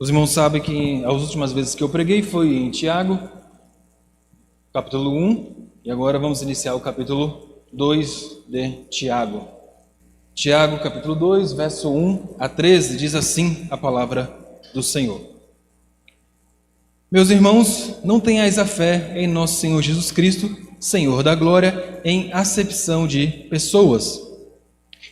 Os irmãos sabem que as últimas vezes que eu preguei foi em Tiago, capítulo 1, e agora vamos iniciar o capítulo 2 de Tiago. Tiago, capítulo 2, verso 1 a 13, diz assim a palavra do Senhor. Meus irmãos, não tenhais a fé em nosso Senhor Jesus Cristo, Senhor da glória, em acepção de pessoas.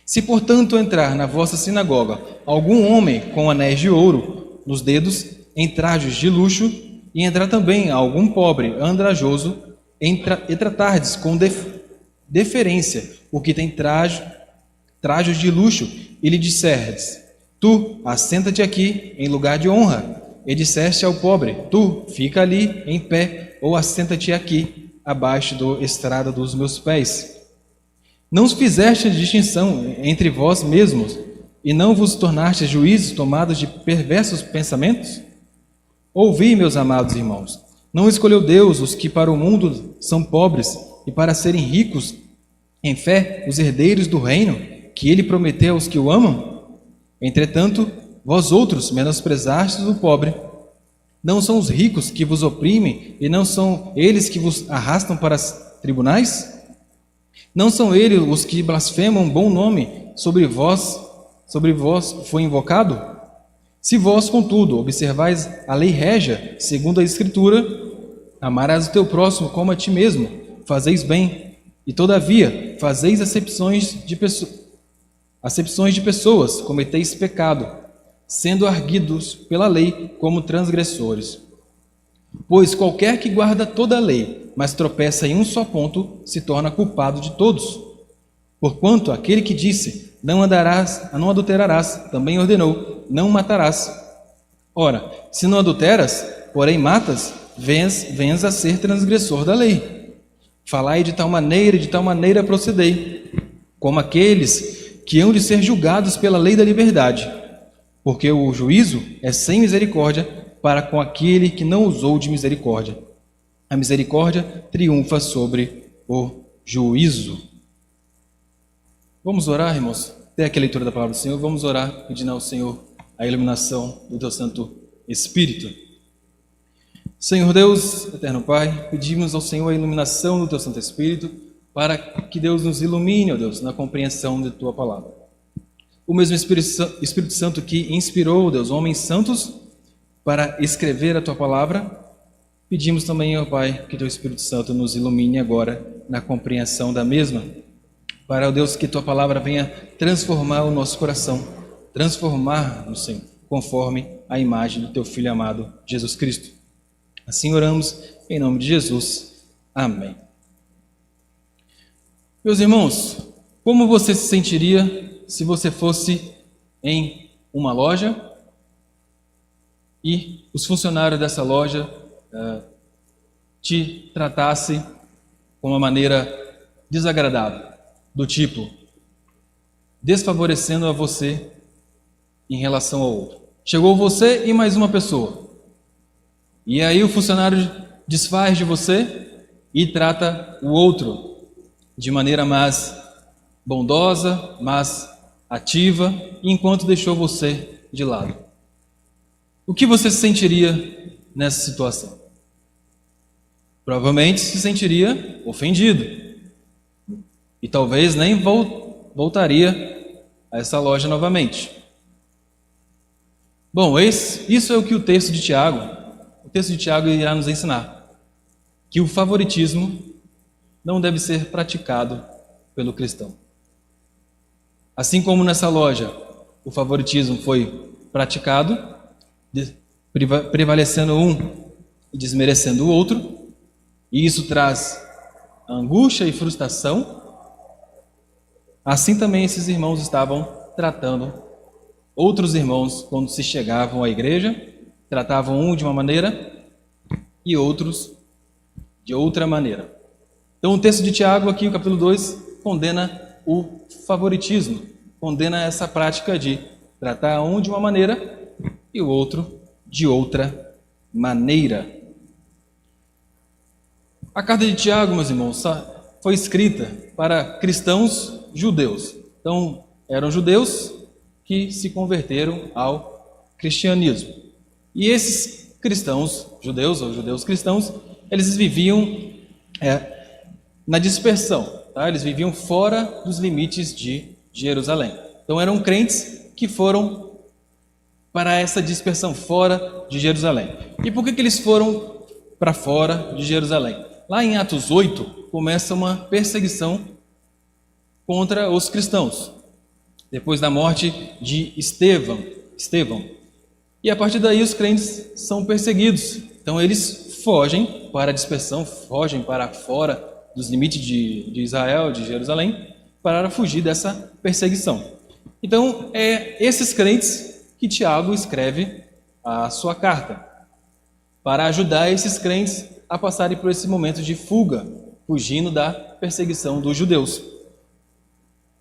Se, portanto, entrar na vossa sinagoga algum homem com anéis de ouro nos dedos, em trajes de luxo, e entrar também algum pobre andrajoso, e tratardes com deferência o que tem trajes de luxo, e lhe disserdes: tu, assenta-te aqui em lugar de honra, e disseste ao pobre: tu, fica ali em pé, ou assenta-te aqui abaixo do estrado dos meus pés. Não fizeste distinção entre vós mesmos, e não vos tornastes juízes tomados de perversos pensamentos? Ouvi, meus amados irmãos, não escolheu Deus os que para o mundo são pobres, e para serem ricos em fé, os herdeiros do reino, que ele prometeu aos que o amam? Entretanto, vós outros menosprezastes o pobre. Não são os ricos que vos oprimem, e não são eles que vos arrastam para os tribunais? Não são eles os que blasfemam bom nome sobre vós foi invocado? Se vós, contudo, observais a lei régia, segundo a Escritura, amarás o teu próximo como a ti mesmo, fazeis bem, e todavia fazeis acepções de pessoas, cometeis pecado, sendo arguidos pela lei como transgressores. Pois qualquer que guarda toda a lei, mas tropeça em um só ponto, se torna culpado de todos. Porquanto aquele que disse: não adulterarás, também ordenou: não matarás. Ora, se não adulteras, porém matas, vens a ser transgressor da lei. Falai de tal maneira e de tal maneira procedei, como aqueles que hão de ser julgados pela lei da liberdade. Porque o juízo é sem misericórdia para com aquele que não usou de misericórdia. A misericórdia triunfa sobre o juízo. Vamos orar, irmãos? Até aqui a leitura da palavra do Senhor. Vamos orar pedindo ao Senhor a iluminação do teu Santo Espírito. Senhor Deus, eterno Pai, pedimos ao Senhor a iluminação do teu Santo Espírito para que Deus nos ilumine, ó Deus, na compreensão de tua palavra. O mesmo Espírito Santo que inspirou, Deus, homens santos para escrever a tua palavra, pedimos também, ó Pai, que teu Espírito Santo nos ilumine agora na compreensão da mesma, para, ó Deus, que tua palavra venha transformar o nosso coração, transformar-nos, Senhor, conforme a imagem do teu Filho amado, Jesus Cristo. Assim oramos, em nome de Jesus. Amém. Meus irmãos, como você se sentiria se você fosse em uma loja e os funcionários dessa loja te tratassem de uma maneira desagradável, do tipo, desfavorecendo a você em relação ao outro? Chegou você e mais uma pessoa, e aí o funcionário desfaz de você e trata o outro de maneira mais bondosa, mais ativa, enquanto deixou você de lado. O que você se sentiria nessa situação? Provavelmente se sentiria ofendido. E talvez nem voltaria a essa loja novamente. Bom, isso é o que o texto de Tiago irá nos ensinar. Que o favoritismo não deve ser praticado pelo cristão. Assim como nessa loja o favoritismo foi praticado, prevalecendo um e desmerecendo o outro, e isso traz angústia e frustração, assim também esses irmãos estavam tratando outros irmãos quando se chegavam à igreja, tratavam um de uma maneira e outros de outra maneira. Então o texto de Tiago aqui, o capítulo 2, condena o favoritismo, condena essa prática de tratar um de uma maneira e o outro de outra maneira. A carta de Tiago, meus irmãos, foi escrita para cristãos judeus. Então, eram judeus que se converteram ao cristianismo. E esses cristãos, judeus ou judeus cristãos, eles viviam na dispersão, tá? Eles viviam fora dos limites de Jerusalém. Então eram crentes que foram para essa dispersão fora de Jerusalém. E por que eles foram para fora de Jerusalém? Lá em Atos 8, começa uma perseguição contra os cristãos, depois da morte de Estevão. E a partir daí os crentes são perseguidos. Então eles fogem para a dispersão, fogem para fora dos limites de Israel, de Jerusalém, para fugir dessa perseguição. Então é esses crentes que Tiago escreve a sua carta, para ajudar esses crentes a passarem por esse momento de fuga, fugindo da perseguição dos judeus.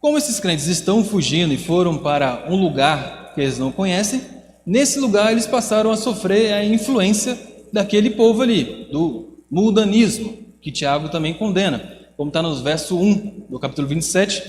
Como esses crentes estão fugindo e foram para um lugar que eles não conhecem, nesse lugar eles passaram a sofrer a influência daquele povo ali, do mundanismo, que Tiago também condena, como está nos versos 1 do capítulo 27,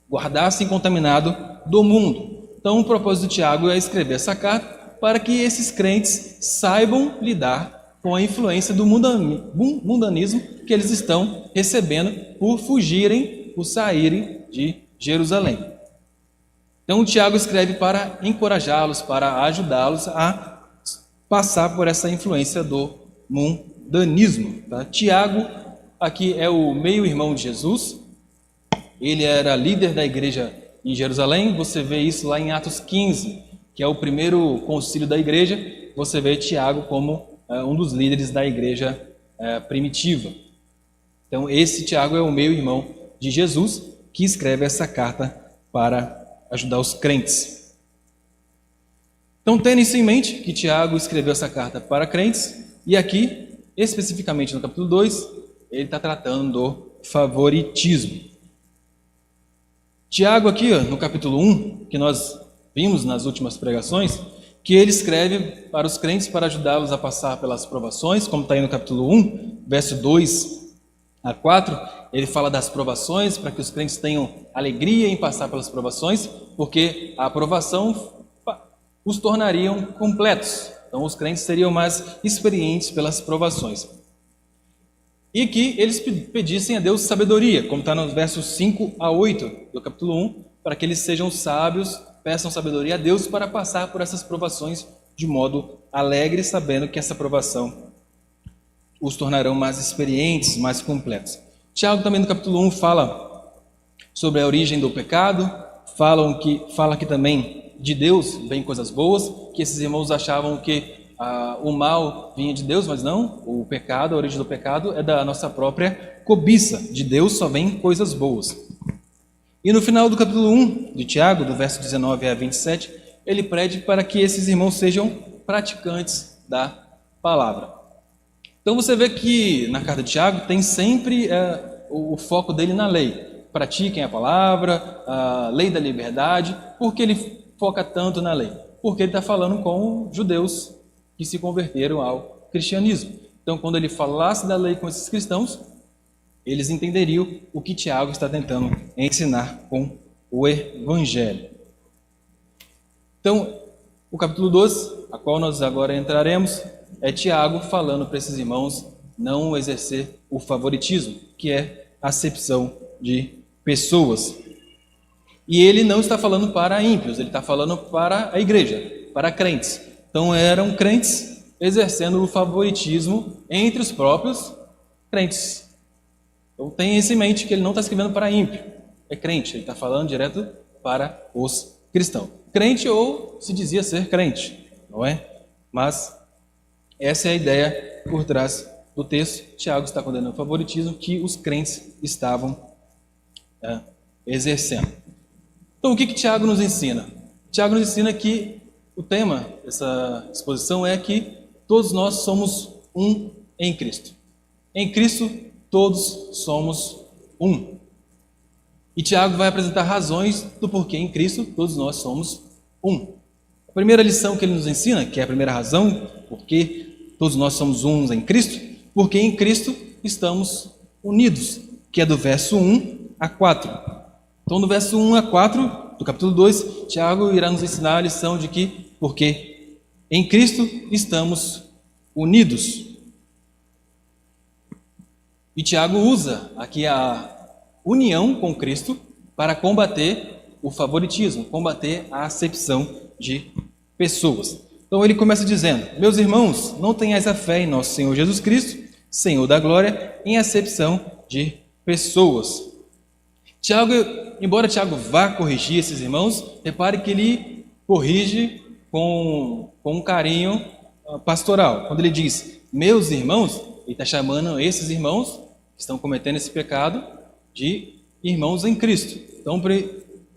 guardar-se incontaminado do mundo. Então o propósito de Tiago é escrever essa carta para que esses crentes saibam lidar com a influência do mundanismo que eles estão recebendo por fugirem, por saírem de Jerusalém. Então o Tiago escreve para encorajá-los, para ajudá-los a passar por essa influência do mundanismo. Tá? Tiago aqui é o meio-irmão de Jesus, ele era líder da igreja em Jerusalém. Você vê isso lá em Atos 15, que é o primeiro concílio da igreja. Você vê Tiago como um dos líderes da igreja primitiva. Então esse Tiago é o meio-irmão de Jesus, que escreve essa carta para ajudar os crentes. Então, tendo isso em mente, que Tiago escreveu essa carta para crentes, e aqui, especificamente no capítulo 2, ele está tratando do favoritismo. Tiago aqui, no capítulo 1, que nós vimos nas últimas pregações, que ele escreve para os crentes para ajudá-los a passar pelas provações, como está aí no capítulo 1, verso 2 a 4, ele fala das provações, para que os crentes tenham alegria em passar pelas provações, porque a aprovação os tornariam completos. Então os crentes seriam mais experientes pelas provações. E que eles pedissem a Deus sabedoria, como está nos versos 5 a 8 do capítulo 1, para que eles sejam sábios, peçam sabedoria a Deus para passar por essas provações de modo alegre, sabendo que essa provação os tornarão mais experientes, mais completos. Tiago também no capítulo 1 fala sobre a origem do pecado, fala aqui também de Deus vem coisas boas, que esses irmãos achavam que o mal vinha de Deus, mas não, o pecado, a origem do pecado é da nossa própria cobiça, de Deus só vem coisas boas. E no final do capítulo 1 de Tiago, do verso 19 a 27, ele pede para que esses irmãos sejam praticantes da palavra. Então você vê que na carta de Tiago tem sempre o foco dele na lei. Pratiquem a palavra, a lei da liberdade. Por que ele foca tanto na lei? Porque ele está falando com judeus que se converteram ao cristianismo. Então quando ele falasse da lei com esses cristãos, eles entenderiam o que Tiago está tentando ensinar com o evangelho. Então o capítulo 12, a qual nós agora entraremos, é Tiago falando para esses irmãos não exercer o favoritismo, que é a acepção de pessoas. E ele não está falando para ímpios, ele está falando para a igreja, para crentes. Então eram crentes exercendo o favoritismo entre os próprios crentes. Então tenha isso em mente, que ele não está escrevendo para ímpio, é crente, ele está falando direto para os cristãos. Crente ou se dizia ser crente, não é? Mas essa é a ideia por trás do texto. Tiago está condenando o favoritismo que os crentes estavam exercendo. Então, o que Tiago nos ensina? Tiago nos ensina que o tema dessa exposição é que todos nós somos um em Cristo. Em Cristo, todos somos um. E Tiago vai apresentar razões do porquê em Cristo todos nós somos um. A primeira lição que ele nos ensina, que é a primeira razão, porque todos nós somos uns em Cristo, porque em Cristo estamos unidos, que é do verso 1 a 4. Então, do verso 1 a 4 do capítulo 2, Tiago irá nos ensinar a lição de que, porque Em Cristo estamos unidos. E Tiago usa aqui a união com Cristo para combater o favoritismo, combater a acepção de pessoas. Então ele começa dizendo: meus irmãos, não tenhais a fé em nosso Senhor Jesus Cristo, Senhor da glória, em acepção de pessoas. Tiago, embora Tiago vá corrigir esses irmãos, repare que ele corrige com um carinho pastoral. Quando ele diz meus irmãos, ele está chamando esses irmãos que estão cometendo esse pecado de irmãos em Cristo. Então,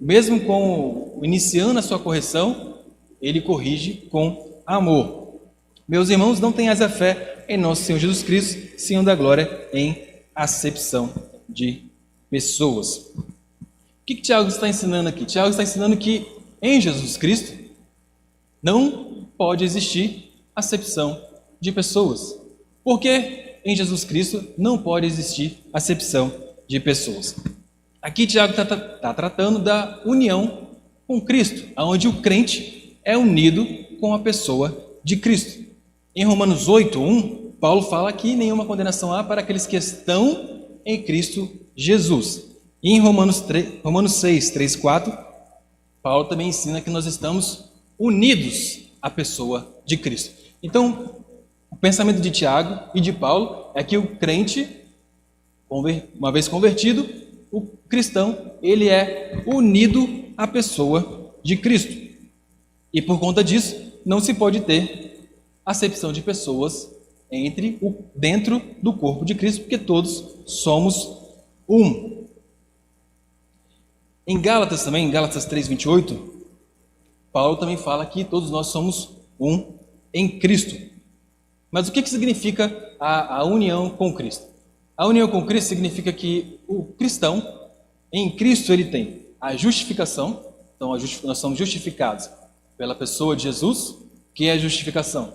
mesmo iniciando a sua correção, ele corrige com amor. Meus irmãos, não tenhais a fé em nosso Senhor Jesus Cristo, Senhor da glória, em acepção de pessoas. O que Tiago está ensinando aqui? Tiago está ensinando que em Jesus Cristo não pode existir acepção de pessoas. Por que em Jesus Cristo não pode existir acepção de pessoas? Aqui Tiago está tratando da união com Cristo, onde o crente é unido com a pessoa de Cristo. Em Romanos 8:1, Paulo fala que nenhuma condenação há para aqueles que estão em Cristo Jesus. E em Romanos 6, 3, 4, Paulo também ensina que nós estamos unidos à pessoa de Cristo. Então, o pensamento de Tiago e de Paulo é que o crente, uma vez convertido, o cristão, ele é unido à pessoa de Cristo. E por conta disso, não se pode ter acepção de pessoas dentro do corpo de Cristo, porque todos somos um. Em Gálatas também, em Gálatas 3:28, Paulo também fala que todos nós somos um em Cristo. Mas o que significa a união com Cristo? A união com Cristo significa que o cristão, em Cristo, ele tem a justificação. Então, nós somos justificados pela pessoa de Jesus. Que é a justificação?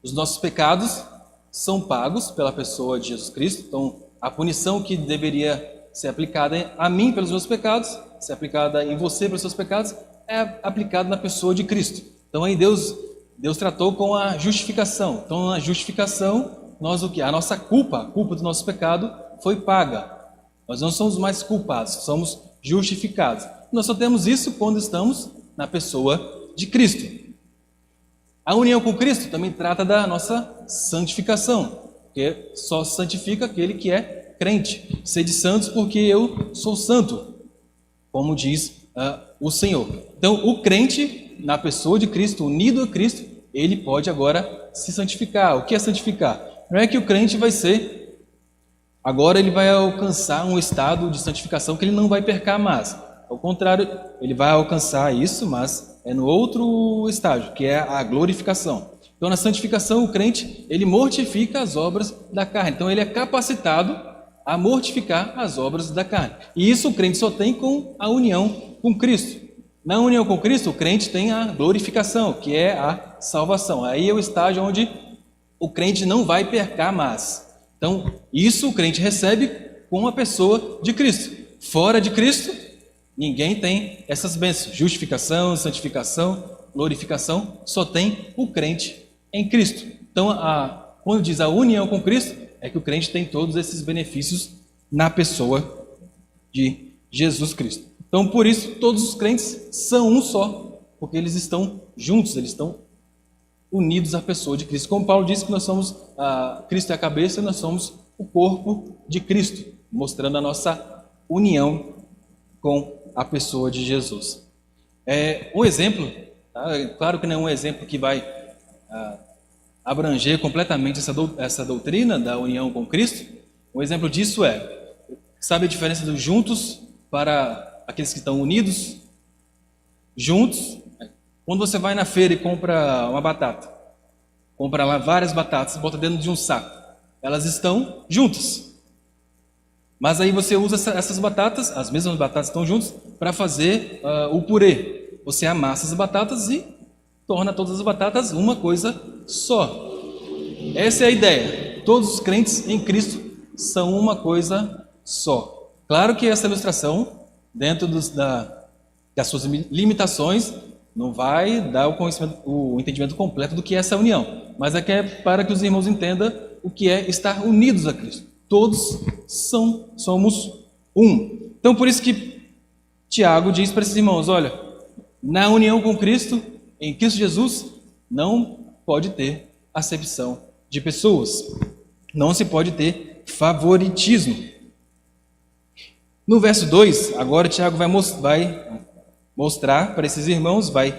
Os nossos pecados são pagos pela pessoa de Jesus Cristo. Então, a punição que deveria ser aplicada a mim pelos meus pecados, ser aplicada em você pelos seus pecados, é aplicada na pessoa de Cristo. Então, aí Deus tratou com a justificação. Então, na justificação, a nossa culpa, a culpa do nosso pecado foi paga. Nós não somos mais culpados, somos justificados. Nós só temos isso quando estamos na pessoa de Cristo. A união com Cristo também trata da nossa santificação, porque só santifica aquele que é crente. Sede santos porque eu sou santo, como diz o Senhor. Então, o crente, na pessoa de Cristo, unido a Cristo, ele pode agora se santificar. O que é santificar? Não é que o crente agora ele vai alcançar um estado de santificação que ele não vai pecar mais. Ao contrário, ele vai alcançar isso, mas é no outro estágio, que é a glorificação. Então, na santificação, o crente, ele mortifica as obras da carne. Então, ele é capacitado a mortificar as obras da carne. E isso o crente só tem com a união com Cristo. Na união com Cristo, o crente tem a glorificação, que é a salvação. Aí é o estágio onde o crente não vai pecar mais. Então, isso o crente recebe com a pessoa de Cristo. Fora de Cristo, ninguém tem essas bênçãos. Justificação, santificação, glorificação, só tem o crente em Cristo. Então, quando diz a união com Cristo, é que o crente tem todos esses benefícios na pessoa de Jesus Cristo. Então, por isso, todos os crentes são um só, porque eles estão juntos, eles estão unidos à pessoa de Cristo. Como Paulo disse que nós somos, Cristo é a cabeça, nós somos o corpo de Cristo, mostrando a nossa união com a pessoa de Jesus. Um exemplo, claro que não é um exemplo que vai abranger completamente essa doutrina da união com Cristo. Um exemplo disso sabe a diferença dos juntos para aqueles que estão unidos? Juntos, quando você vai na feira e compra uma batata, compra lá várias batatas e bota dentro de um saco, elas estão juntas. Mas aí você usa essas batatas, as mesmas batatas estão juntas, para fazer o purê. Você amassa as batatas e torna todas as batatas uma coisa só. Essa é a ideia. Todos os crentes em Cristo são uma coisa só. Claro que essa ilustração, dentro das suas limitações, Não vai dar o entendimento completo do que é essa união, mas é para que os irmãos entendam o que é estar unidos a Cristo. Todos somos um. Então, por isso que Tiago diz para esses irmãos: olha, na união com Cristo, em Cristo Jesus, não pode ter acepção de pessoas. Não se pode ter favoritismo. No verso 2, agora Tiago vai mostrar para esses irmãos, vai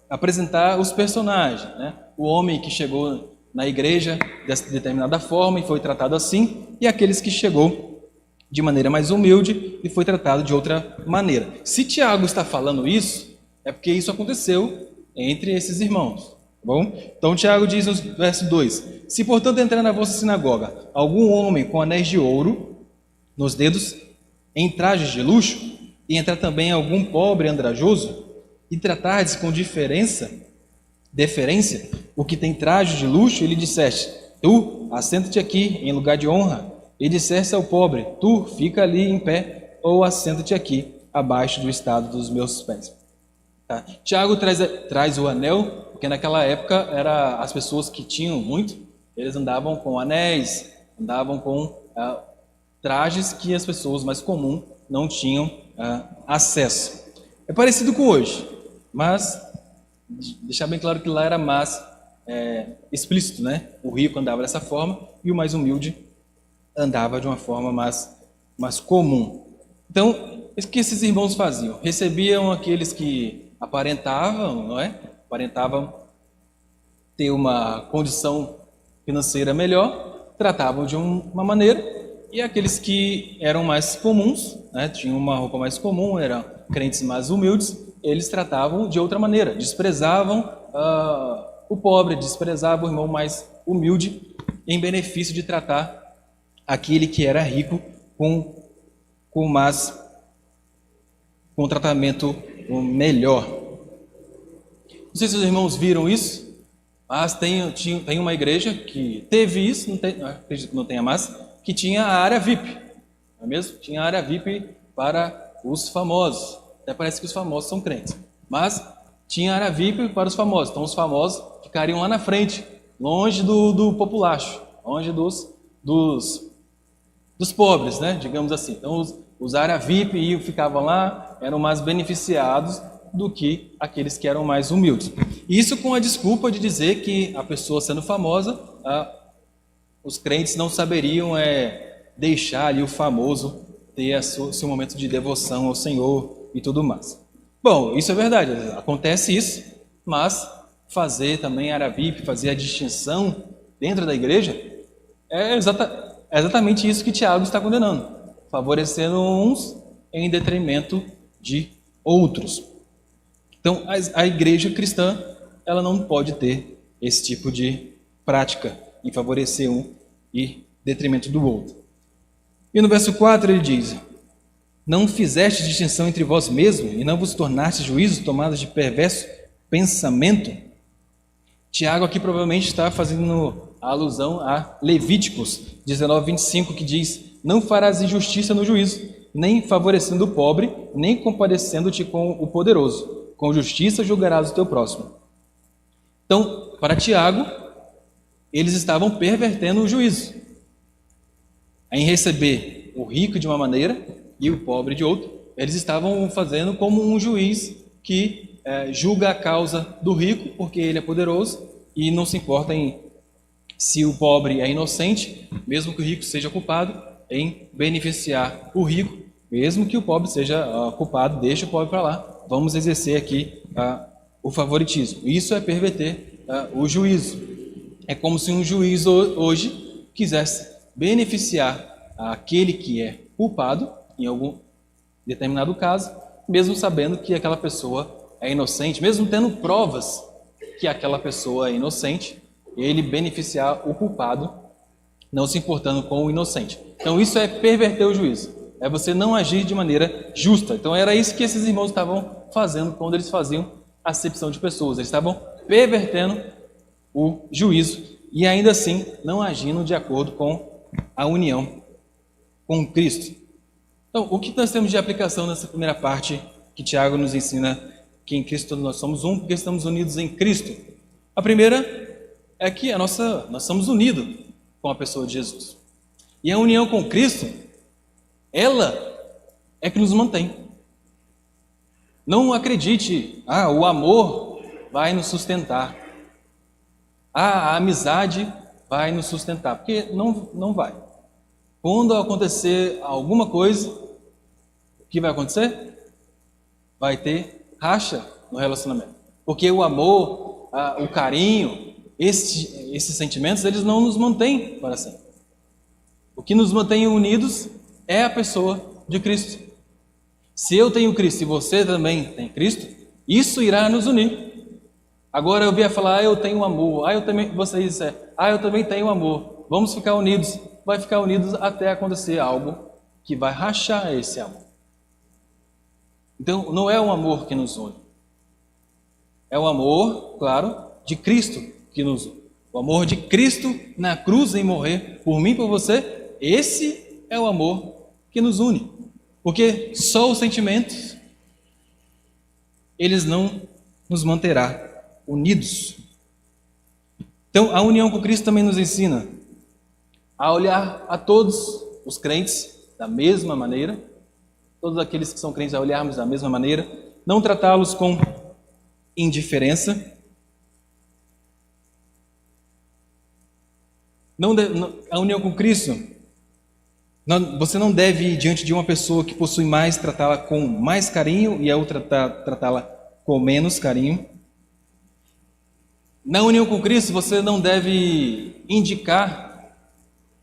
apresentar os personagens, né? O homem que chegou na igreja dessa determinada forma e foi tratado assim, e aqueles que chegou de maneira mais humilde e foi tratado de outra maneira. Se Tiago está falando isso, é porque isso aconteceu entre esses irmãos, tá bom? Então Tiago diz no verso 2: se portanto entrar na vossa sinagoga algum homem com anéis de ouro nos dedos, em trajes de luxo, e entrar também algum pobre andrajoso, e tratardes com deferência, o que tem traje de luxo, e lhe disseste: tu, assenta-te aqui em lugar de honra, e disseste ao pobre: tu, fica ali em pé, ou assenta-te aqui, abaixo do estado dos meus pés. Tá? Tiago traz o anel, porque naquela época as pessoas que tinham muito, eles andavam com anéis, andavam com trajes que as pessoas mais comuns não tinham acesso. É parecido com hoje, mas deixar bem claro que lá era mais explícito, né? O rico andava dessa forma e o mais humilde andava de uma forma mais comum. Então, o que esses irmãos faziam? Recebiam aqueles que aparentavam, não é? Aparentavam ter uma condição financeira melhor, tratavam de uma maneira, e aqueles que eram mais comuns, né, tinham uma roupa mais comum, eram crentes mais humildes, eles tratavam de outra maneira, desprezavam o pobre, desprezavam o irmão mais humilde, em benefício de tratar aquele que era rico com um tratamento melhor. Não sei se os irmãos viram isso, mas tem uma igreja que teve isso, acredito que não tenha mais, que tinha a área VIP, não é mesmo? Tinha a área VIP para os famosos. Até parece que os famosos são crentes, mas tinha a área VIP para os famosos. Então os famosos ficariam lá na frente, longe do populacho, longe dos pobres, né? Digamos assim. Então os área VIP ficavam lá, eram mais beneficiados do que aqueles que eram mais humildes. Isso com a desculpa de dizer que a pessoa sendo famosa, os crentes não saberiam deixar ali o famoso ter seu momento de devoção ao Senhor e tudo mais. Bom, isso é verdade, acontece isso, mas fazer também área VIP, fazer a distinção dentro da igreja, é exatamente isso que Tiago está condenando, favorecendo uns em detrimento de outros. Então, a igreja cristã, ela não pode ter esse tipo de prática e favorecer um em detrimento do outro. E no verso 4 ele diz: não fizeste distinção entre vós mesmos e não vos tornaste juízos tomados de perverso pensamento. Tiago aqui provavelmente está fazendo alusão a Levíticos 19:25, que diz: não farás injustiça no juízo, nem favorecendo o pobre, nem compadecendo-te com o poderoso. Com justiça julgarás o teu próximo. Então, para Tiago, eles estavam pervertendo o juízo, em receber o rico de uma maneira e o pobre de outra. Eles estavam fazendo como um juiz que julga a causa do rico, porque ele é poderoso, e não se importa se o pobre é inocente, mesmo que o rico seja culpado, em beneficiar o rico, mesmo que o pobre seja culpado, deixa o pobre para lá, vamos exercer aqui o favoritismo. Isso é perverter o juízo. É como se um juiz hoje quisesse beneficiar aquele que é culpado, em algum determinado caso, mesmo sabendo que aquela pessoa é inocente, mesmo tendo provas que aquela pessoa é inocente, ele beneficiar o culpado, não se importando com o inocente. Então isso é perverter o juízo, é você não agir de maneira justa. Então era isso que esses irmãos estavam fazendo quando eles faziam acepção de pessoas. Eles estavam pervertendo o juízo e ainda assim não agindo de acordo com a união com Cristo. Então, o que nós temos de aplicação nessa primeira parte que Tiago nos ensina que em Cristo nós somos um, porque estamos unidos em Cristo. A primeira é que nós somos unidos com a pessoa de Jesus. E a união com Cristo, ela é que nos mantém. Não acredite, o amor vai nos sustentar. A amizade vai nos sustentar, porque não vai. Quando acontecer alguma coisa, o que vai acontecer? Vai ter racha no relacionamento. Porque o amor, o carinho, esses sentimentos, eles não nos mantêm para sempre. O que nos mantém unidos é a pessoa de Cristo. Se eu tenho Cristo e você também tem Cristo, isso irá nos unir. Agora eu vier falar, eu tenho amor, eu também, você disser, eu também tenho amor, vamos ficar unidos. Vai ficar unidos até acontecer algo que vai rachar esse amor. Então, não é o amor que nos une. É o amor, claro, de Cristo que nos une. O amor de Cristo na cruz em morrer por mim e por você, esse é o amor que nos une. Porque só os sentimentos, eles não nos manterá unidos. Então, a união com Cristo também nos ensina a olhar a todos os crentes da mesma maneira, todos aqueles que são crentes a olharmos da mesma maneira, não tratá-los com indiferença, a união com Cristo, você não deve ir diante de uma pessoa que possui mais, tratá-la com mais carinho e a outra tratá-la com menos carinho. Na união com Cristo, você não deve indicar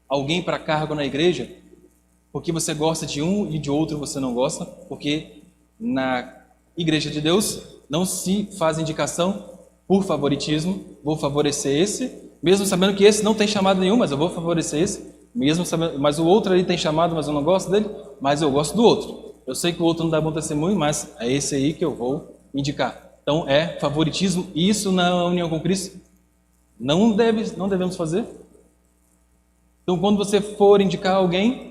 alguém para cargo na igreja porque você gosta de um e de outro você não gosta, porque na igreja de Deus não se faz indicação por favoritismo, vou favorecer esse, mesmo sabendo que esse não tem chamado nenhum, mas eu vou favorecer esse, mesmo sabendo, mas o outro ali tem chamado, mas eu não gosto dele, mas eu gosto do outro. Eu sei que o outro não dá bom testemunho, mas é esse aí que eu vou indicar. Então é favoritismo, e isso na união com Cristo não devemos fazer. Então quando você for indicar alguém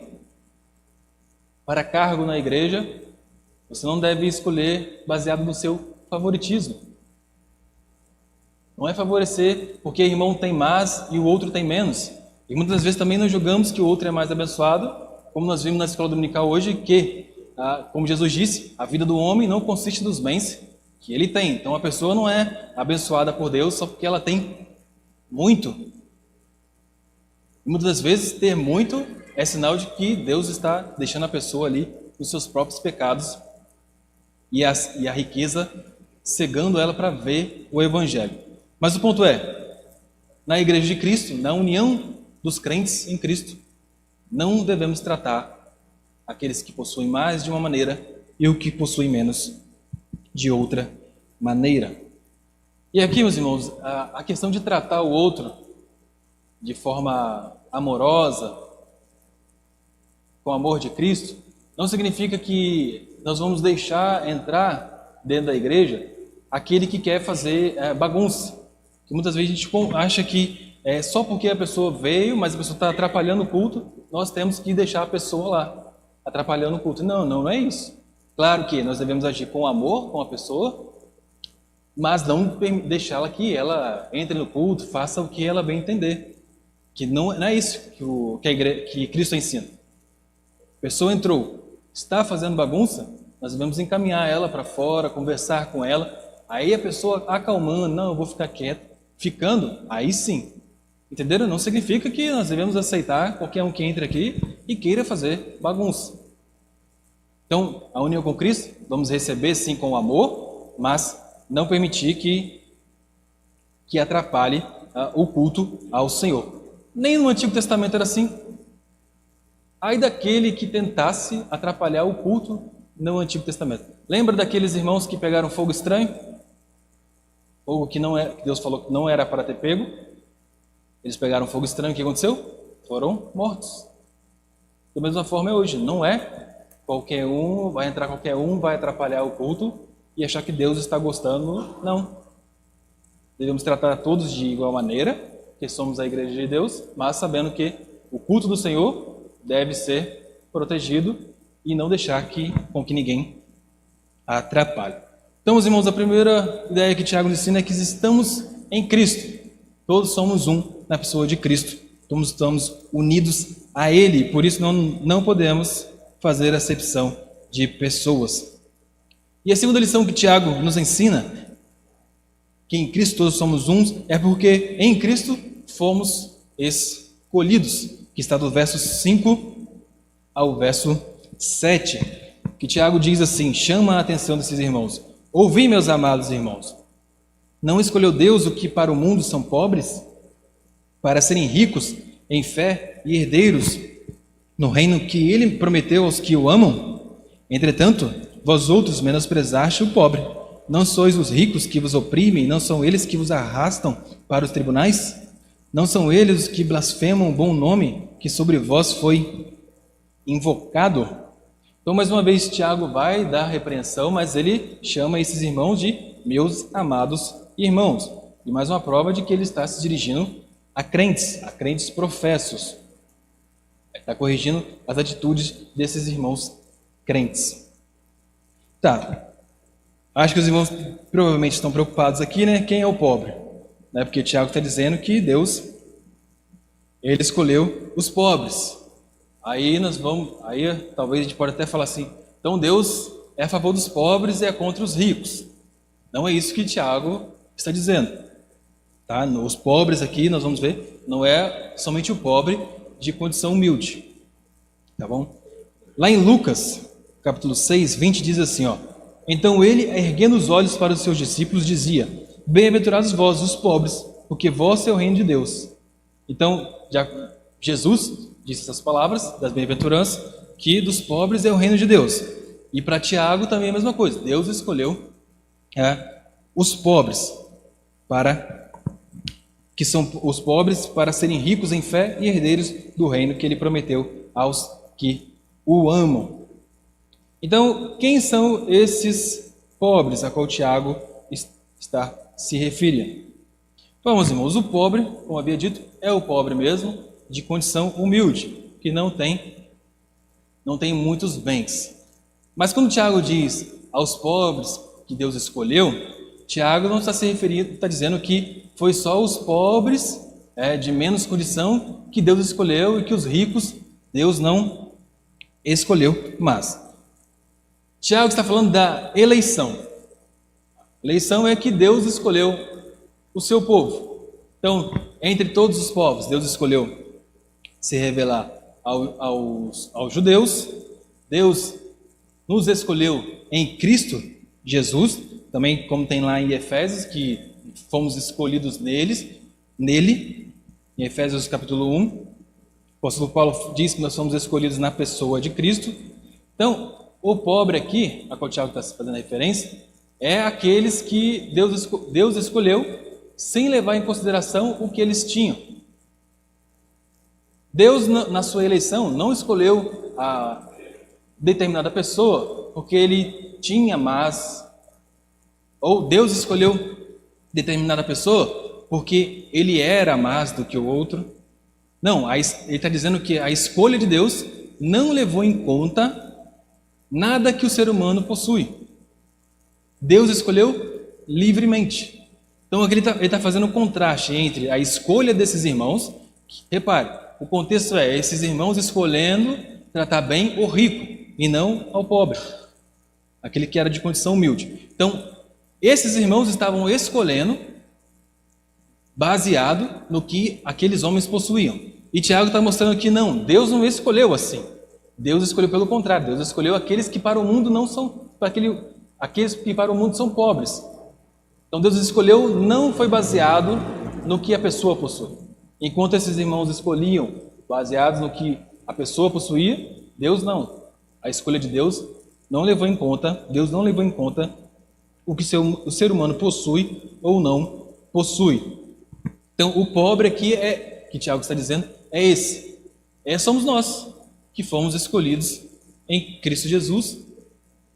para cargo na igreja, você não deve escolher baseado no seu favoritismo. Não é favorecer porque o irmão tem mais e o outro tem menos. E muitas vezes também nós julgamos que o outro é mais abençoado, como nós vimos na escola dominical hoje, que, como Jesus disse, a vida do homem não consiste dos bens que ele tem. Então a pessoa não é abençoada por Deus só porque ela tem muito. E muitas das vezes ter muito é sinal de que Deus está deixando a pessoa ali nos seus próprios pecados e a riqueza cegando ela para ver o Evangelho. Mas o ponto é, na igreja de Cristo, na união dos crentes em Cristo, não devemos tratar aqueles que possuem mais de uma maneira e o que possuem menos de outra maneira. E aqui, meus irmãos, a questão de tratar o outro de forma amorosa, com o amor de Cristo, não significa que nós vamos deixar entrar dentro da igreja aquele que quer fazer bagunça. Que muitas vezes a gente acha que só porque a pessoa veio, mas a pessoa está atrapalhando o culto, nós temos que deixar a pessoa lá, atrapalhando o culto. Não é isso. Claro que nós devemos agir com amor com a pessoa, mas não deixá-la que ela entre no culto, faça o que ela bem entender. Que não é isso que Cristo ensina. A pessoa entrou, está fazendo bagunça, nós devemos encaminhar ela para fora, conversar com ela. Aí a pessoa acalmando, não, eu vou ficar quieto, ficando, aí sim. Entenderam? Não significa que nós devemos aceitar qualquer um que entre aqui e queira fazer bagunça. Então, a união com Cristo, vamos receber sim com amor, mas não permitir que atrapalhe o culto ao Senhor. Nem no Antigo Testamento era assim. Ai daquele que tentasse atrapalhar o culto no Antigo Testamento. Lembra daqueles irmãos que pegaram fogo estranho? Fogo que Deus falou que não era para ter pego. Eles pegaram fogo estranho, o que aconteceu? Foram mortos. Da mesma forma é hoje. Não é qualquer um, vai entrar qualquer um, vai atrapalhar o culto e achar que Deus está gostando. Não. Devemos tratar todos de igual maneira, que somos a igreja de Deus, mas sabendo que o culto do Senhor deve ser protegido e não deixar com que ninguém atrapalhe. Então, meus irmãos, a primeira ideia que Tiago nos ensina é que estamos em Cristo. Todos somos um na pessoa de Cristo. Todos estamos unidos a Ele. Por isso, não podemos fazer acepção de pessoas. E a segunda lição que Tiago nos ensina, que em Cristo todos somos uns, é porque em Cristo fomos escolhidos, que está do verso 5 ao verso 7, que Tiago diz assim, chama a atenção desses irmãos. Ouvi, meus amados irmãos, não escolheu Deus o que para o mundo são pobres, para serem ricos em fé e herdeiros no reino que ele prometeu aos que o amam? Entretanto, vós outros menosprezaste o pobre. Não sois os ricos que vos oprimem, não são eles que vos arrastam para os tribunais? Não são eles os que blasfemam o bom nome que sobre vós foi invocado? Então, mais uma vez, Tiago vai dar repreensão, mas ele chama esses irmãos de meus amados irmãos. E mais uma prova de que ele está se dirigindo a crentes professos. Ele está corrigindo as atitudes desses irmãos crentes. Tá. Acho que os irmãos provavelmente estão preocupados aqui, né? Quem é o pobre? Né? Porque Tiago está dizendo que Deus, ele escolheu os pobres. Aí talvez a gente pode até falar assim, então Deus é a favor dos pobres e é contra os ricos. Não é isso que Tiago está dizendo. Tá? Os pobres aqui, nós vamos ver, não é somente o pobre de condição humilde. Tá bom? Lá em Lucas, capítulo 6, 20, diz assim, ó. Então ele, erguendo os olhos para os seus discípulos, dizia, bem-aventurados vós, os pobres, porque vosso é o reino de Deus. Então, Jesus disse essas palavras das bem-aventuranças, que dos pobres é o reino de Deus. E para Tiago também é a mesma coisa. Deus escolheu os pobres que são os pobres para serem ricos em fé e herdeiros do reino que ele prometeu aos que o amam. Então, quem são esses pobres a qual Tiago está se referindo? Vamos, irmãos, o pobre, como havia dito, é o pobre mesmo, de condição humilde, que não tem muitos bens. Mas quando Tiago diz aos pobres que Deus escolheu, Tiago não está se referindo, está dizendo que foi só os pobres de menos condição que Deus escolheu e que os ricos Deus não escolheu. Mas Tiago está falando da eleição. Eleição é que Deus escolheu o seu povo. Então, entre todos os povos, Deus escolheu se revelar aos judeus. Deus nos escolheu em Cristo Jesus, também como tem lá em Efésios, que fomos escolhidos nele, em Efésios capítulo 1, o apóstolo Paulo diz que nós somos escolhidos na pessoa de Cristo. Então, o pobre aqui, a qual o Tiago está fazendo referência, é aqueles que Deus escolheu sem levar em consideração o que eles tinham. Deus, na sua eleição, não escolheu a determinada pessoa porque ele tinha mais, ou Deus escolheu determinada pessoa porque ele era mais do que o outro. Não, ele está dizendo que a escolha de Deus não levou em conta nada que o ser humano possui. Deus escolheu livremente. Então aqui ele está fazendo um contraste entre a escolha desses irmãos. Repare, o contexto é esses irmãos escolhendo tratar bem o rico e não ao pobre, aquele que era de condição humilde. Então, esses irmãos estavam escolhendo baseado no que aqueles homens possuíam. E Tiago está mostrando que não, Deus não escolheu assim. Deus escolheu pelo contrário, Deus escolheu aqueles que para o mundo não são, aqueles que para o mundo são pobres. Então Deus escolheu, não foi baseado no que a pessoa possui. Enquanto esses irmãos escolhiam baseados no que a pessoa possuía, Deus não. A escolha de Deus não levou em conta, Deus não levou em conta o que o ser humano possui ou não possui. Então o pobre aqui que Tiago está dizendo, é esse. Somos nós que fomos escolhidos em Cristo Jesus.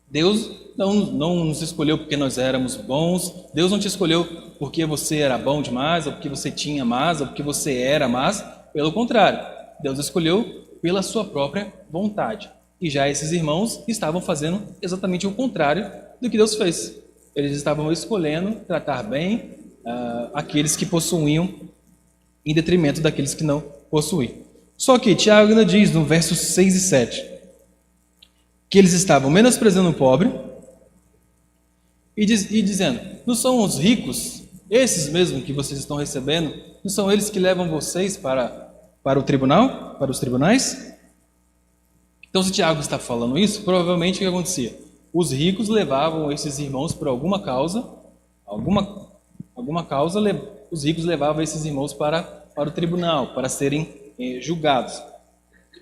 Deus não nos escolheu porque nós éramos bons. Deus não te escolheu porque você era bom demais, ou porque você tinha mais, ou porque você era mais. Pelo contrário, Deus escolheu pela sua própria vontade. E já esses irmãos estavam fazendo exatamente o contrário do que Deus fez. eles estavam escolhendo tratar bem aqueles que possuíam em detrimento daqueles que não possuíam. Só que Tiago ainda diz no versos 6 e 7 que eles estavam menosprezando o pobre e dizendo: não são os ricos, esses mesmo que vocês estão recebendo, não são eles que levam vocês para o tribunal, para os tribunais? Então, se Tiago está falando isso, provavelmente o que acontecia? Os ricos levavam esses irmãos por alguma causa, os ricos levavam esses irmãos para o tribunal, para serem julgados.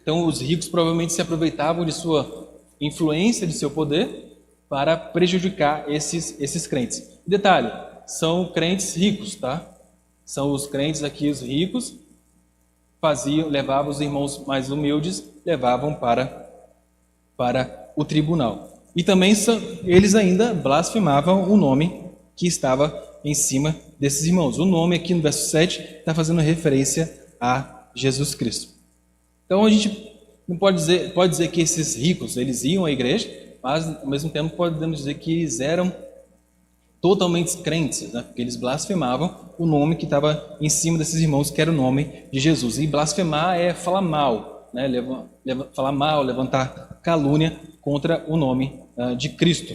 Então, os ricos provavelmente se aproveitavam de sua influência, de seu poder, para prejudicar esses crentes. Detalhe, são crentes ricos, tá? São os crentes aqui, os ricos, levavam os irmãos mais humildes, levavam para o tribunal. E também eles ainda blasfemavam o nome que estava em cima desses irmãos. O nome aqui no verso 7 está fazendo referência a Jesus Cristo. Então a gente não pode dizer que esses ricos, eles iam à igreja, mas ao mesmo tempo podemos dizer que eles eram totalmente crentes, né? Porque eles blasfemavam o nome que estava em cima desses irmãos, que era o nome de Jesus. E blasfemar é falar mal, né? Falar mal, levantar calúnia contra o nome de Cristo.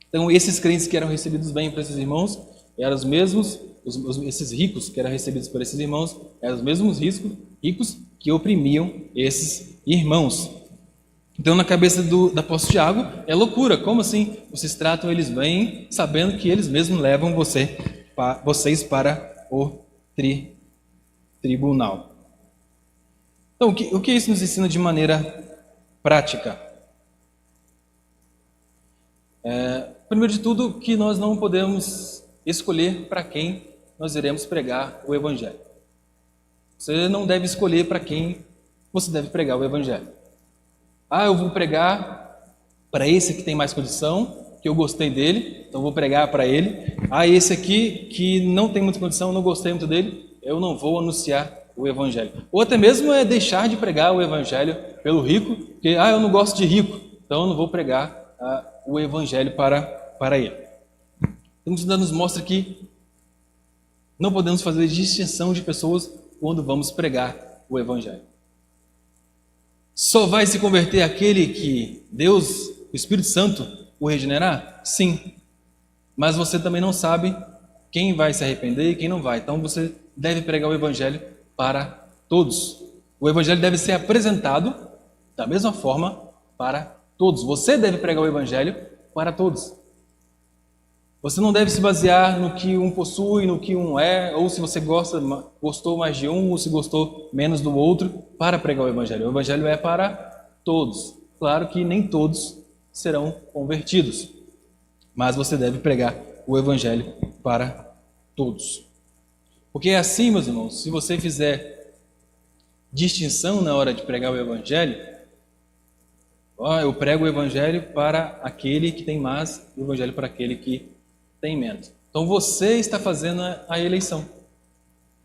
Então, esses crentes que eram recebidos bem por esses irmãos eram os mesmos, esses ricos que eram recebidos por esses irmãos, eram os mesmos ricos que oprimiam esses irmãos. Então, na cabeça do apóstolo Tiago, é loucura. Como assim? Vocês tratam eles bem, sabendo que eles mesmos levam vocês para o tribunal. Então, o que isso nos ensina de maneira prática? Primeiro de tudo, que nós não podemos escolher para quem nós iremos pregar o Evangelho. Você não deve escolher para quem você deve pregar o Evangelho. Eu vou pregar para esse que tem mais condição, que eu gostei dele, então vou pregar para ele. Esse aqui que não tem muita condição, não gostei muito dele, eu não vou anunciar o Evangelho. Ou até mesmo é deixar de pregar o Evangelho pelo rico, porque eu não gosto de rico, então eu não vou pregar o Evangelho para ele. Então isso nos mostra que não podemos fazer distinção de pessoas quando vamos pregar o Evangelho. Só vai se converter aquele que Deus, o Espírito Santo, o regenerar? Sim. Mas você também não sabe quem vai se arrepender e quem não vai. Então você deve pregar o Evangelho para todos. O Evangelho deve ser apresentado da mesma forma para todos. Você deve pregar o Evangelho para todos. Você não deve se basear no que um possui, no que um é, ou se você gostou mais de um, ou se gostou menos do outro, para pregar o Evangelho. O Evangelho é para todos. Claro que nem todos serão convertidos, mas você deve pregar o Evangelho para todos. Porque é assim, meus irmãos, se você fizer distinção na hora de pregar o Evangelho, eu prego o Evangelho para aquele que tem mais, o Evangelho para aquele que tem menos. Então você está fazendo a eleição.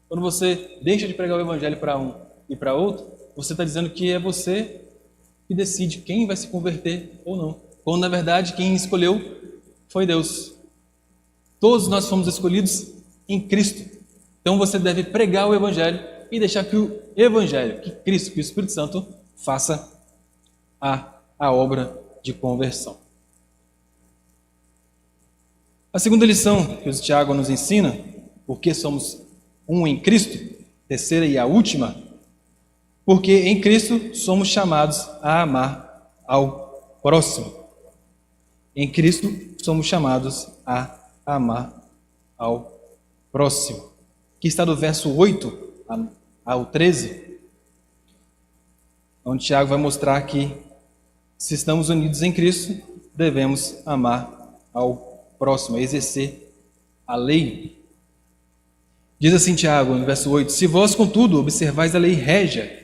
Quando você deixa de pregar o Evangelho para um e para outro, você está dizendo que é você que decide quem vai se converter ou não. Quando na verdade quem escolheu foi Deus. Todos nós fomos escolhidos em Cristo. Então você deve pregar o Evangelho e deixar que o Evangelho, que Cristo, que o Espírito Santo faça a obra de conversão. A segunda lição que o Tiago nos ensina, porque somos um em Cristo, terceira e a última, porque em Cristo somos chamados a amar ao próximo. Em Cristo somos chamados a amar ao próximo. Que está do verso 8 ao 13, onde Tiago vai mostrar que se estamos unidos em Cristo, devemos amar ao próximo, exercer a lei. Diz assim Tiago, no verso 8: se vós, contudo, observais a lei régia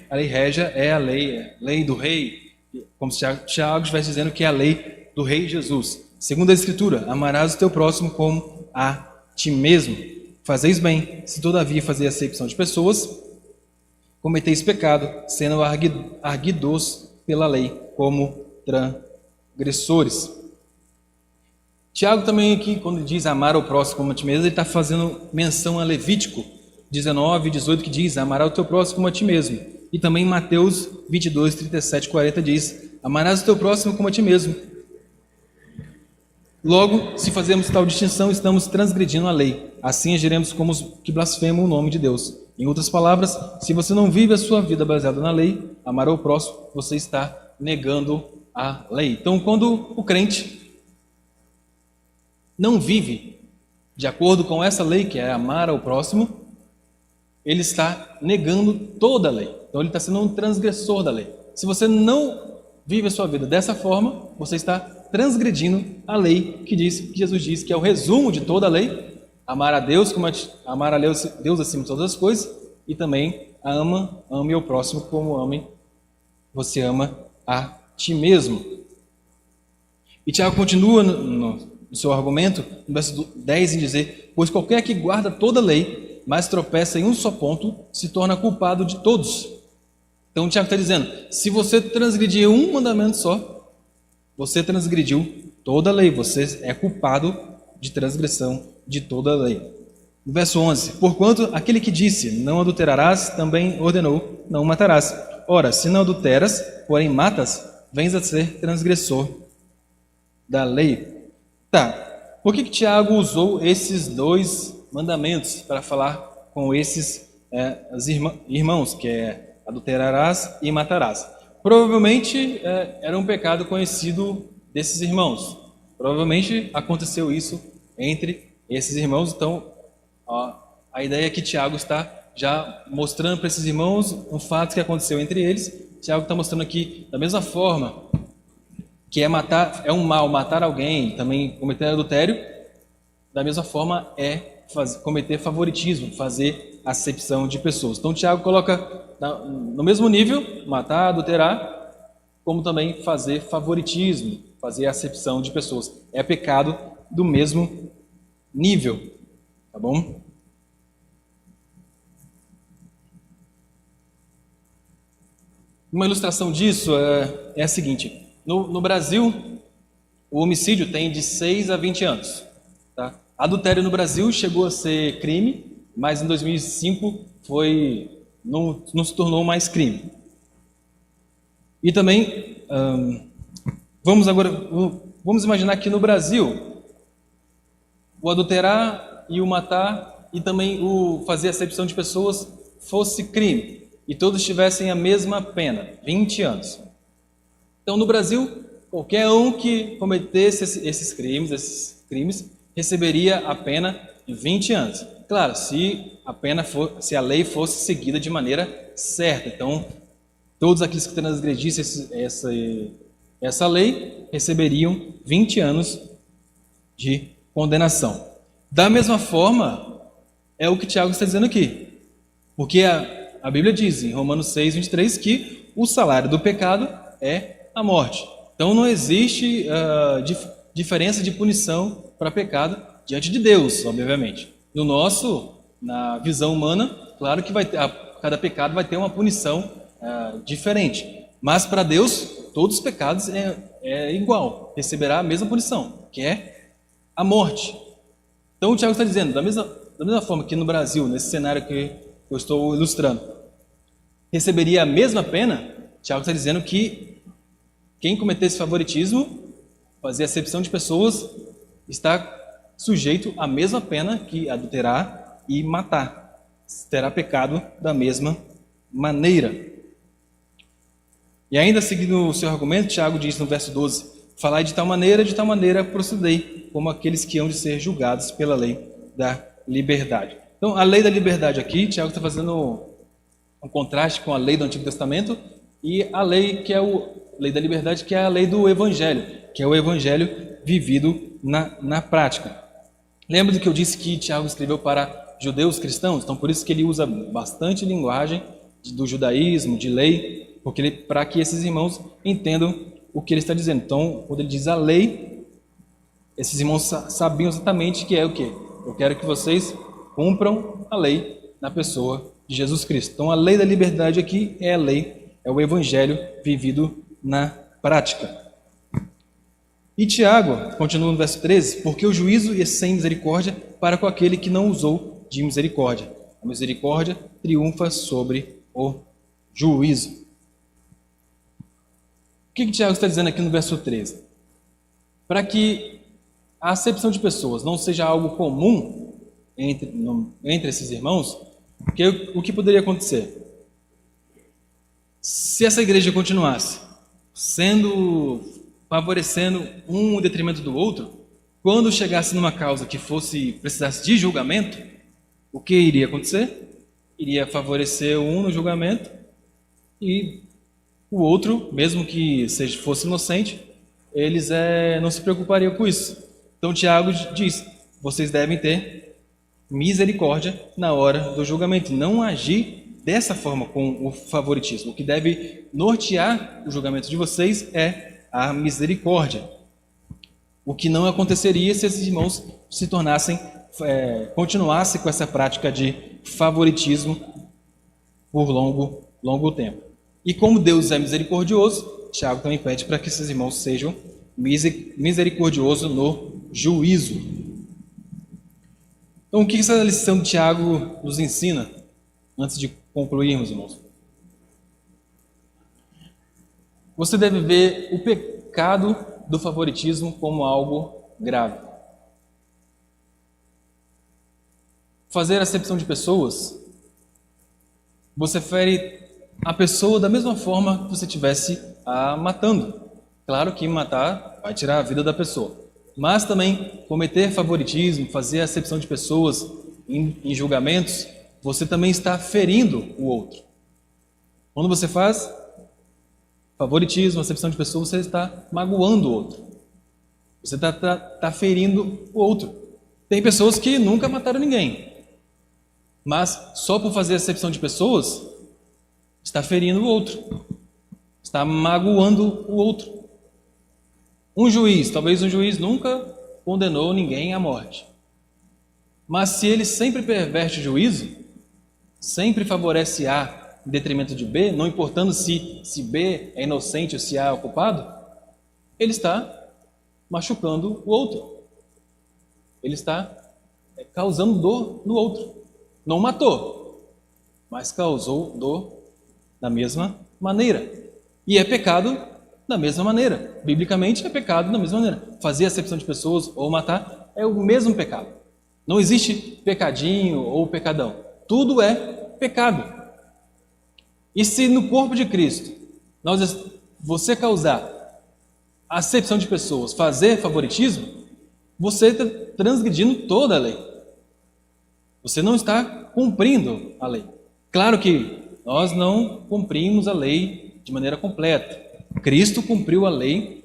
é a lei do rei, como Tiago estivesse dizendo que é a lei do rei Jesus. Segundo a Escritura, amarás o teu próximo como a ti mesmo. Fazeis bem, se todavia fazeis acepção de pessoas, cometeis pecado, sendo arguidos pela lei como transgressores. Tiago também aqui, quando diz amar ao próximo como a ti mesmo, ele está fazendo menção a Levítico 19 e 18, que diz, amarás o teu próximo como a ti mesmo. E também Mateus 22, 37 e 40 diz, amarás o teu próximo como a ti mesmo. Logo, se fazemos tal distinção, estamos transgredindo a lei. Assim agiremos como os que blasfemam o nome de Deus. Em outras palavras, se você não vive a sua vida baseada na lei, amar ao próximo, você está negando a lei. Então, quando o crente não vive de acordo com essa lei, que é amar ao próximo, ele está negando toda a lei. Então ele está sendo um transgressor da lei. Se você não vive a sua vida dessa forma, você está transgredindo a lei que Jesus diz que é o resumo de toda a lei: amar a Deus, amar a Deus acima de todas as coisas, e também ame ao próximo como você ama a ti mesmo. E Tiago continua no seu argumento, no verso 10, em dizer: pois qualquer que guarda toda a lei, mas tropeça em um só ponto, se torna culpado de todos. Então o Tiago está dizendo, se você transgredir um mandamento só, você transgrediu toda a lei, você é culpado de transgressão de toda a lei. No verso 11, porquanto aquele que disse, não adulterarás, também ordenou, não matarás. Ora, se não adulteras, porém matas, vens a ser transgressor da lei. Tá, por que Tiago usou esses dois mandamentos para falar com esses irmãos, que é adulterarás e matarás? Provavelmente era um pecado conhecido desses irmãos. Provavelmente aconteceu isso entre esses irmãos. Então, a ideia é que Tiago está já mostrando para esses irmãos um fato que aconteceu entre eles. Tiago está mostrando aqui, da mesma forma que é um mal matar alguém, também cometer adultério, da mesma forma cometer favoritismo, fazer acepção de pessoas. Então Tiago coloca no mesmo nível, matar, adulterar, como também fazer favoritismo, fazer acepção de pessoas. É pecado do mesmo nível, tá bom? Uma ilustração disso é a seguinte: no Brasil, o homicídio tem de 6 a 20 anos. Tá? Adultério no Brasil chegou a ser crime, mas em 2005 não se tornou mais crime. E também, vamos imaginar que no Brasil, o adulterar e o matar e também o fazer acepção de pessoas fosse crime, e todos tivessem a mesma pena, 20 anos. Então, no Brasil, qualquer um que cometesse esses crimes receberia a pena de 20 anos. Claro, se a lei fosse seguida de maneira certa. Então, todos aqueles que transgredissem essa lei receberiam 20 anos de condenação. Da mesma forma, é o que Tiago está dizendo aqui. Porque a Bíblia diz em Romanos 6, 23, que o salário do pecado é a morte. Então não existe diferença de punição para pecado diante de Deus, obviamente. Na visão humana, claro que cada pecado vai ter uma punição diferente. Mas para Deus, todos os pecados é igual, receberá a mesma punição, que é a morte. Então o Tiago está dizendo, da mesma forma que no Brasil, nesse cenário que eu estou ilustrando, receberia a mesma pena, Tiago está dizendo que quem cometesse favoritismo, fazer acepção de pessoas, está sujeito à mesma pena que adulterar e matar. Terá pecado da mesma maneira. E ainda seguindo o seu argumento, Tiago diz no verso 12, falai de tal maneira procedei, como aqueles que hão de ser julgados pela lei da liberdade. Então, a lei da liberdade aqui, Tiago está fazendo um contraste com a lei do Antigo Testamento e a lei que é lei da liberdade, que é a lei do Evangelho, que é o Evangelho vivido na prática. Lembra do que eu disse que Tiago escreveu para judeus cristãos? Então, por isso que ele usa bastante linguagem do judaísmo, de lei, para que esses irmãos entendam o que ele está dizendo. Então, quando ele diz a lei, esses irmãos sabiam exatamente que é o quê? Eu quero que vocês cumpram a lei na pessoa de Jesus Cristo. Então, a lei da liberdade aqui é a lei, é o Evangelho vivido na prática. E Tiago, continua no verso 13, porque o juízo é sem misericórdia para com aquele que não usou de misericórdia. A misericórdia triunfa sobre o juízo. O que Tiago está dizendo aqui no verso 13? Para que a acepção de pessoas não seja algo comum entre esses irmãos, o que poderia acontecer? Se essa igreja continuasse favorecendo um em detrimento do outro, quando chegasse numa causa que precisasse de julgamento, o que iria acontecer? Iria favorecer um no julgamento e o outro, mesmo que fosse inocente, eles não se preocupariam com isso. Então Tiago diz, vocês devem ter misericórdia na hora do julgamento, não agir dessa forma com o favoritismo. O que deve nortear o julgamento de vocês é a misericórdia. O que não aconteceria se esses irmãos continuassem com essa prática de favoritismo por longo tempo. E como Deus é misericordioso, Tiago também pede para que esses irmãos sejam misericordiosos no juízo. Então, o que essa lição de Tiago nos ensina, antes de concluirmos, irmãos? Você deve ver o pecado do favoritismo como algo grave. Fazer acepção de pessoas, você fere a pessoa da mesma forma que você estivesse a matando. Claro que matar vai tirar a vida da pessoa, mas também cometer favoritismo, fazer acepção de pessoas em julgamentos, você também está ferindo o outro. Quando você faz favoritismo, acepção de pessoas, você está magoando o outro. Você está ferindo o outro. Tem pessoas que nunca mataram ninguém, mas só por fazer acepção de pessoas, está ferindo o outro. Está magoando o outro. Talvez um juiz nunca condenou ninguém à morte. Mas se ele sempre perverte o juízo, sempre favorece A em detrimento de B, não importando se B é inocente ou se A é o culpado, ele está machucando o outro. Ele está causando dor no outro. Não matou, mas causou dor da mesma maneira. E é pecado da mesma maneira. Biblicamente é pecado da mesma maneira. Fazer acepção de pessoas ou matar é o mesmo pecado. Não existe pecadinho ou pecadão. Tudo é pecado. E se no corpo de Cristo você causar acepção de pessoas, fazer favoritismo, você está transgredindo toda a lei. Você não está cumprindo a lei. Claro que nós não cumprimos a lei de maneira completa. Cristo cumpriu a lei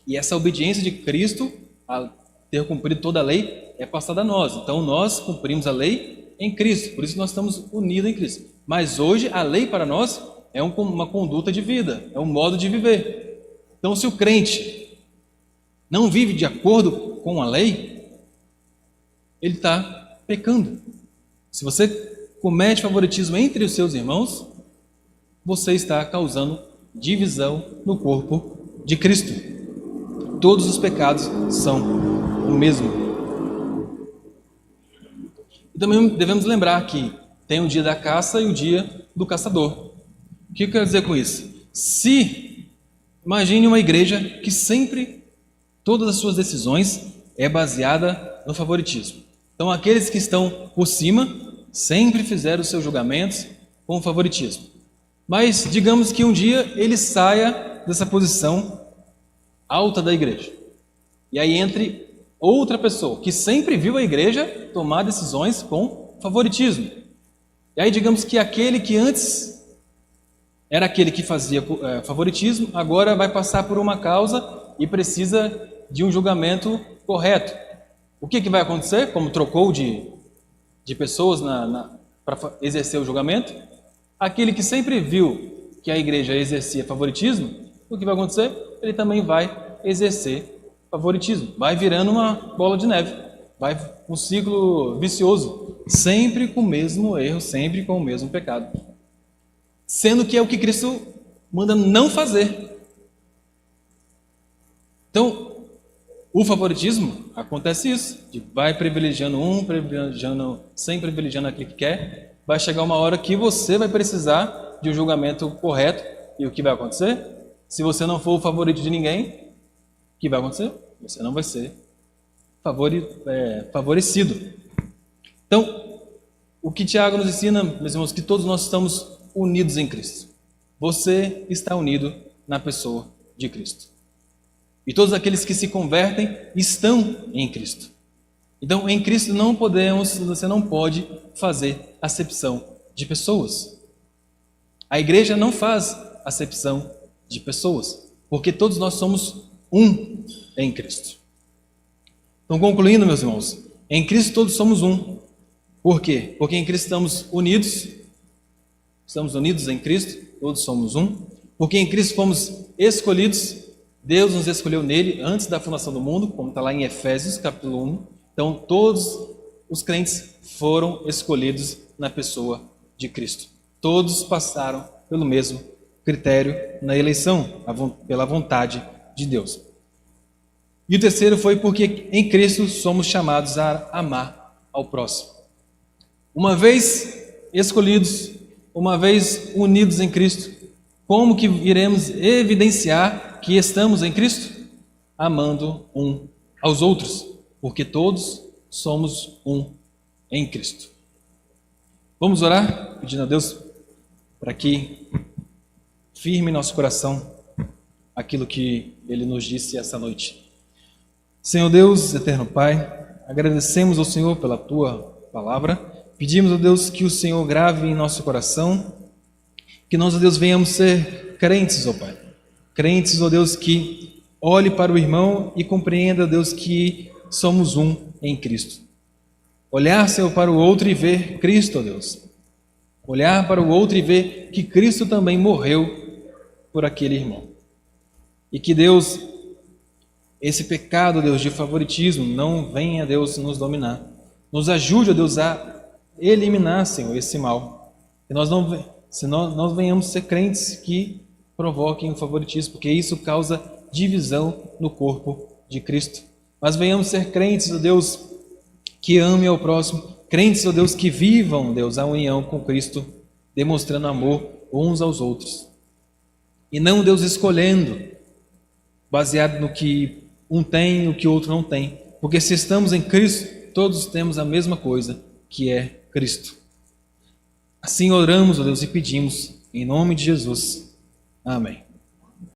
e essa obediência de Cristo, a ter cumprido toda a lei, é passada a nós. Então nós cumprimos a lei em Cristo, por isso nós estamos unidos em Cristo. Mas hoje a lei para nós é uma conduta de vida, é um modo de viver. Então se o crente não vive de acordo com a lei, ele está pecando. Se você comete favoritismo entre os seus irmãos, você está causando divisão no corpo de Cristo. Todos os pecados são o mesmo. E também devemos lembrar que tem o dia da caça e o dia do caçador. O que eu quero dizer com isso? Imagine uma igreja que sempre, todas as suas decisões é baseada no favoritismo. Então aqueles que estão por cima sempre fizeram os seus julgamentos com favoritismo. Mas digamos que um dia ele saia dessa posição alta da igreja. E aí entre outra pessoa que sempre viu a igreja tomar decisões com favoritismo. E aí digamos que aquele que antes era aquele que fazia favoritismo, agora vai passar por uma causa e precisa de um julgamento correto. O que vai acontecer? Como trocou de pessoas para exercer o julgamento, aquele que sempre viu que a igreja exercia favoritismo, o que vai acontecer? Ele também vai exercer favoritismo. Vai virando uma bola de neve. Vai um ciclo vicioso. Sempre com o mesmo erro, sempre com o mesmo pecado. Sendo que é o que Cristo manda não fazer. Então, O favoritismo, acontece isso, de vai privilegiando um, sem privilegiando aquele que quer. Vai chegar uma hora que você vai precisar de um julgamento correto. E o que vai acontecer? Se você não for o favorito de ninguém, o que vai acontecer? Você não vai ser favorecido. Então, o que Tiago nos ensina, meus irmãos, que todos nós estamos unidos em Cristo. Você está unido na pessoa de Cristo. E todos aqueles que se convertem estão em Cristo. Então, em Cristo você não pode fazer acepção de pessoas. A igreja não faz acepção de pessoas, porque todos nós somos um em Cristo. Então, concluindo, meus irmãos, em Cristo todos somos um. Por quê? Porque em Cristo estamos unidos em Cristo, todos somos um. Porque em Cristo fomos escolhidos, Deus nos escolheu nele antes da fundação do mundo, como está lá em Efésios capítulo 1. Então, todos os crentes foram escolhidos na pessoa de Cristo. Todos passaram pelo mesmo critério na eleição, pela vontade de Deus. E o terceiro foi porque em Cristo somos chamados a amar ao próximo. Uma vez escolhidos, uma vez unidos em Cristo, como que iremos evidenciar que estamos em Cristo? Amando um aos outros, porque todos somos um em Cristo. Vamos orar, pedindo a Deus para que firme em nosso coração aquilo que Ele nos disse essa noite. Senhor Deus, eterno Pai, agradecemos ao Senhor pela Tua palavra. Pedimos a Deus que o Senhor grave em nosso coração, que nós, ó Deus, venhamos ser crentes, ó Pai. Crentes, ó Deus, que olhe para o irmão e compreenda, Deus, que somos um em Cristo. Olhar, Senhor, para o outro e ver Cristo, ó Deus. Olhar para o outro e ver que Cristo também morreu por aquele irmão. E que, Deus, esse pecado, Deus, de favoritismo não venha, Deus, nos dominar. Nos ajude, ó Deus, a eliminar, Senhor, esse mal. Que nós venhamos ser crentes que provoquem o favoritismo, porque isso causa divisão no corpo de Cristo. Mas venhamos ser crentes, ó Deus, que amem ao próximo, crentes, ó Deus, que vivam, Deus, a união com Cristo, demonstrando amor uns aos outros. E não, Deus, escolhendo, baseado no que um tem e no que o outro não tem. Porque se estamos em Cristo, todos temos a mesma coisa, que é Cristo. Assim oramos, ó Deus, e pedimos, em nome de Jesus. Amém.